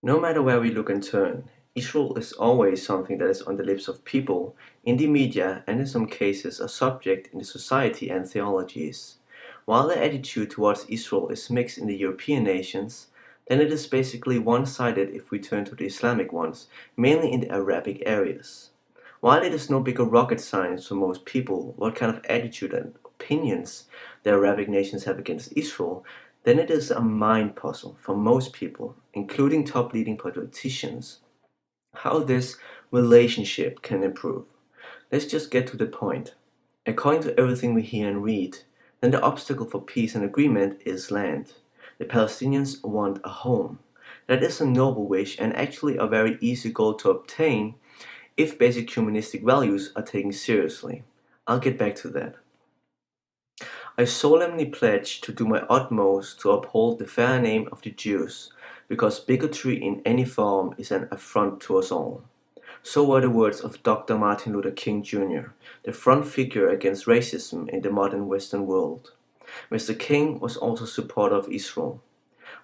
No matter where we look and turn, Israel is always something that is on the lips of people, in the media, and in some cases a subject in the society and theologies. While the attitude towards Israel is mixed in the European nations, then it is basically one-sided if we turn to the Islamic ones, mainly in the Arabic areas. While it is no bigger rocket science for most people what kind of attitude and opinions the Arabic nations have against Israel, then it is a mind puzzle for most people, including top leading politicians, how this relationship can improve. Let's just get to the point. According to everything we hear and read, then the obstacle for peace and agreement is land. The Palestinians want a home. That is a noble wish and actually a very easy goal to obtain if basic humanistic values are taken seriously. I'll get back to that. I solemnly pledge to do my utmost to uphold the fair name of the Jews, because bigotry in any form is an affront to us all. So were the words of Dr. Martin Luther King Jr., the front figure against racism in the modern Western world. Mr. King was also a supporter of Israel.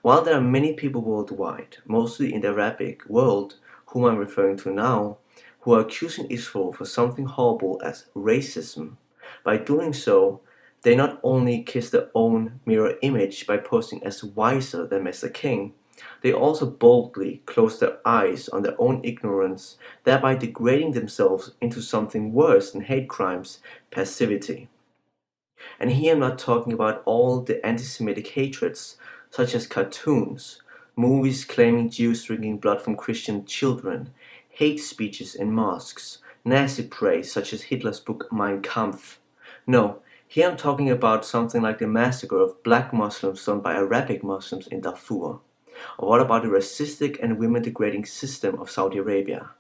While there are many people worldwide, mostly in the Arabic world, whom I'm referring to now, who are accusing Israel for something horrible as racism, by doing so, they not only kiss their own mirror image by posing as wiser than Mr. King, they also boldly close their eyes on their own ignorance, thereby degrading themselves into something worse than hate crimes, passivity. And here I'm not talking about all the anti-Semitic hatreds, such as cartoons, movies claiming Jews drinking blood from Christian children, hate speeches in mosques, Nazi praise such as Hitler's book Mein Kampf. No, here I'm talking about something like the massacre of black Muslims done by Arabic Muslims in Darfur. Or what about the racistic and women-degrading system of Saudi Arabia?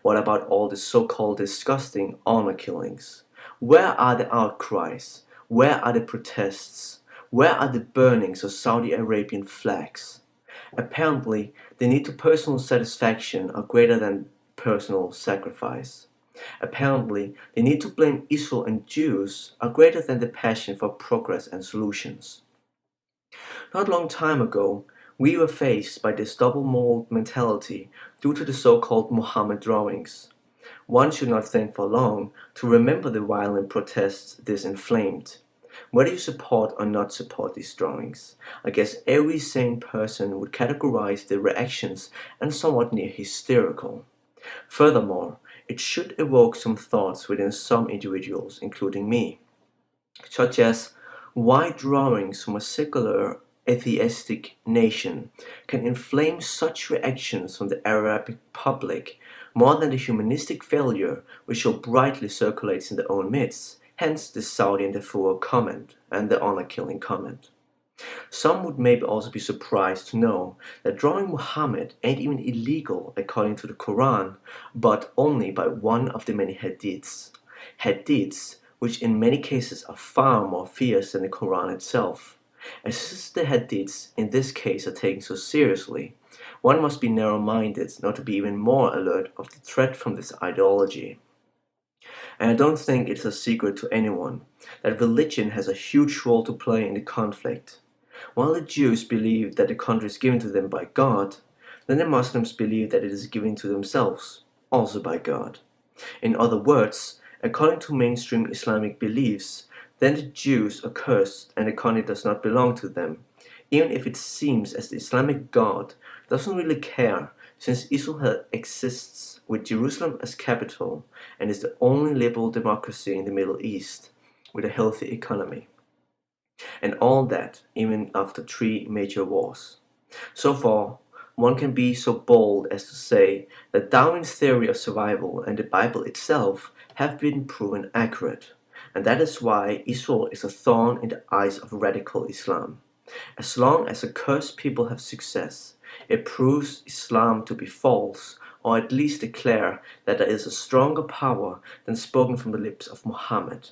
What about all the so-called disgusting honor killings? Where are the outcries? Where are the protests? Where are the burnings of Saudi Arabian flags? Apparently, the need to personal satisfaction are greater than personal sacrifice. Apparently, the need to blame Israel and Jews are greater than the passion for progress and solutions. Not a long time ago, we were faced by this double moral mentality due to the so-called Muhammad drawings. One should not think for long to remember the violent protests this inflamed. Whether you support or not support these drawings, I guess every sane person would categorize the reactions as somewhat near hysterical. Furthermore, it should evoke some thoughts within some individuals, including me, such as why drawings from a secular atheistic nation can inflame such reactions from the Arabic public more than the humanistic failure which so brightly circulates in their own midst, hence the Saudi and the Darfur comment and the honor-killing comment. Some would maybe also be surprised to know that drawing Muhammad ain't even illegal according to the Quran, but only by one of the many hadiths. Hadiths which in many cases are far more fierce than the Quran itself. And since the hadiths in this case are taken so seriously, one must be narrow-minded not to be even more alert of the threat from this ideology. And I don't think it's a secret to anyone that religion has a huge role to play in the conflict. While the Jews believe that the country is given to them by God, then the Muslims believe that it is given to themselves, also by God. In other words, according to mainstream Islamic beliefs, then the Jews are cursed and the country does not belong to them, even if it seems as the Islamic God doesn't really care, since Israel exists with Jerusalem as capital and is the only liberal democracy in the Middle East with a healthy economy. And all that even after three major wars. So far, one can be so bold as to say that Darwin's theory of survival and the Bible itself have been proven accurate, and that is why Israel is a thorn in the eyes of radical Islam. As long as a cursed people have success, it proves Islam to be false, or at least declare that there is a stronger power than spoken from the lips of Muhammad.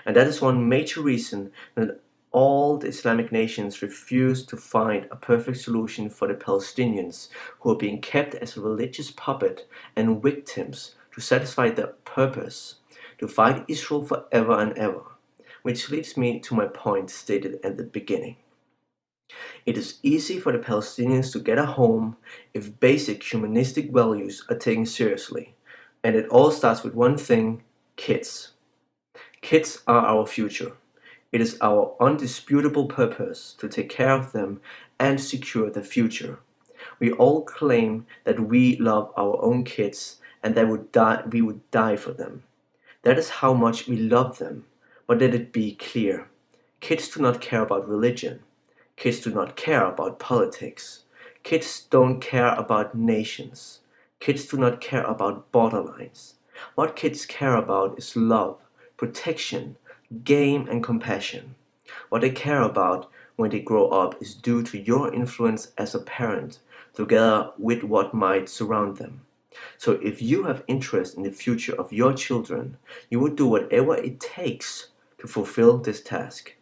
And that is one major reason that all the Islamic nations refuse to find a perfect solution for the Palestinians who are being kept as a religious puppet and victims to satisfy their purpose, to fight Israel forever and ever. Which leads me to my point stated at the beginning. It is easy for the Palestinians to get a home if basic humanistic values are taken seriously. And it all starts with one thing: kids. Kids are our future. It is our undisputable purpose to take care of them and secure their future. We all claim that we love our own kids and that we would die for them. That is how much we love them. But let it be clear: kids do not care about religion. Kids do not care about politics. Kids don't care about nations. Kids do not care about borderlines. What kids care about is love, protection, game, and compassion. What they care about when they grow up is due to your influence as a parent, together with what might surround them. So if you have interest in the future of your children, you will do whatever it takes to fulfill this task.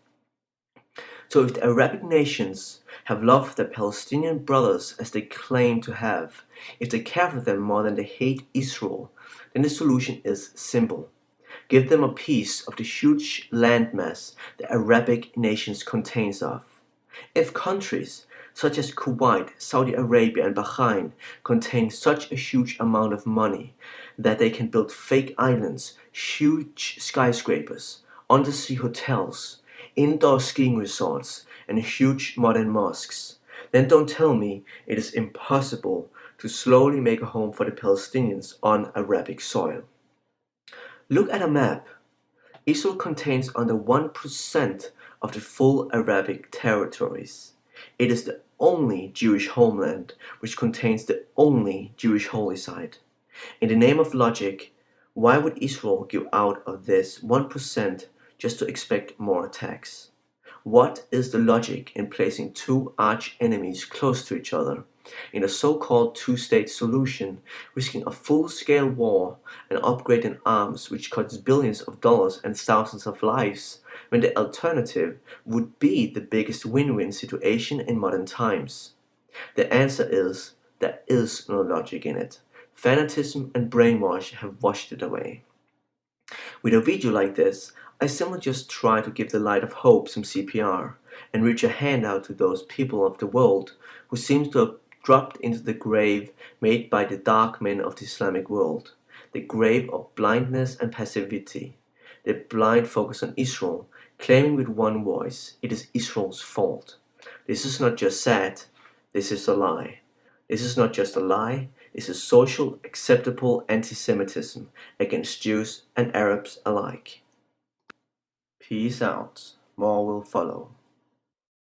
So if the Arabic nations have loved their Palestinian brothers as they claim to have, if they care for them more than they hate Israel, then the solution is simple: give them a piece of the huge landmass the Arabic nations contains of. If countries such as Kuwait, Saudi Arabia, and Bahrain contain such a huge amount of money that they can build fake islands, huge skyscrapers, undersea hotels, indoor skiing resorts, and huge modern mosques, then don't tell me it is impossible to slowly make a home for the Palestinians on Arabic soil. Look at a map. Israel contains under 1% of the full Arabic territories. It is the only Jewish homeland which contains the only Jewish holy site. In the name of logic, why would Israel give out of this 1% just to expect more attacks? What is the logic in placing two arch enemies close to each other in a so-called two-state solution, risking a full-scale war and upgrade in arms which costs billions of dollars and thousands of lives, when the alternative would be the biggest win-win situation in modern times? The answer is: there is no logic in it. Fanatism and brainwash have washed it away. With a video like this, I simply just try to give the light of hope some CPR and reach a hand out to those people of the world who seem to have dropped into the grave made by the dark men of the Islamic world, the grave of blindness and passivity, the blind focus on Israel, claiming with one voice it is Israel's fault. This is not just sad, this is a lie. This is not just a lie, this is social acceptable anti-Semitism against Jews and Arabs alike. Peace out. More will follow.